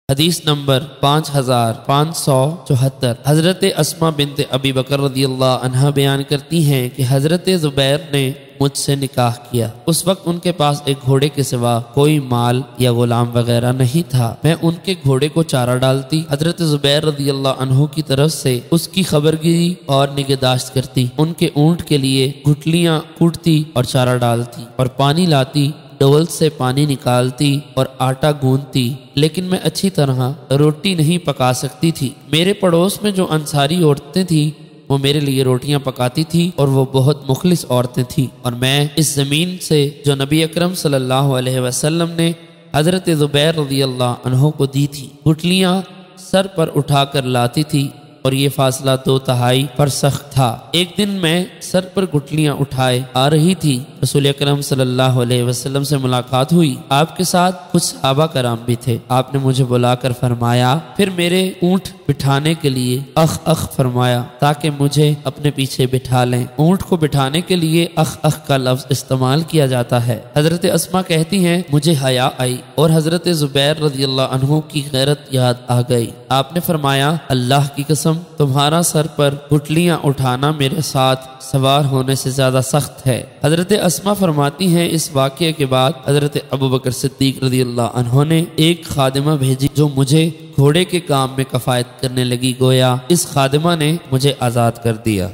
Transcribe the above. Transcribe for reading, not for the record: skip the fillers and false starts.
حدیث نمبر 5574۔ حضرت اسما بنت ابی بکر رضی اللہ عنہ بیان کرتی ہیں کہ حضرت زبیر نے مجھ سے نکاح کیا۔ اس وقت ان کے پاس ایک گھوڑے کے سوا کوئی مال یا غلام وغیرہ نہیں تھا۔ میں ان کے گھوڑے کو چارہ ڈالتی، حضرت زبیر رضی اللہ عنہ کی طرف سے اس کی خبرگیری اور نگہداشت کرتی، ان کے اونٹ کے لیے گھٹلیاں کوٹتی اور چارہ ڈالتی اور پانی لاتی، ڈول سے پانی نکالتی اور آٹا گوندتی، لیکن میں اچھی طرح روٹی نہیں پکا سکتی تھی۔ میرے پڑوس میں جو انصاری عورتیں تھیں وہ میرے لیے روٹیاں پکاتی تھی اور وہ بہت مخلص عورتیں تھیں، اور میں اس زمین سے جو نبی اکرم صلی اللہ علیہ وسلم نے حضرت زبیر رضی اللہ عنہ کو دی تھی گٹلیاں سر پر اٹھا کر لاتی تھی، اور یہ فاصلہ 2 تہائی فرسخ تھا۔ ایک دن میں سر پر گٹلیاں اٹھائے آ رہی تھی، رسول اکرم صلی اللہ علیہ وسلم سے ملاقات ہوئی۔ آپ کے ساتھ کچھ صحابہ کرام بھی تھے۔ آپ نے مجھے بلا کر فرمایا، پھر میرے اونٹ بٹھانے کے لیے اخ اخ فرمایا تاکہ مجھے اپنے پیچھے بٹھا لیں۔ اونٹ کو بٹھانے کے لیے اخ اخ کا لفظ استعمال کیا جاتا ہے۔ حضرت اسما کہتی ہیں مجھے حیا آئی اور حضرت زبیر رضی اللہ عنہ کی غیرت یاد آ گئی۔ آپ نے فرمایا، اللہ کی قسم تمہارا سر پر گٹلیاں اٹھانا میرے ساتھ سوار ہونے سے زیادہ سخت ہے۔ حضرت اسما فرماتی ہیں اس واقعے کے بعد حضرت ابوبکر صدیق رضی اللہ عنہ نے ایک خادمہ بھیجی جو مجھے گھوڑے کے کام میں کفایت کرنے لگی، گویا اس خادمہ نے مجھے آزاد کر دیا۔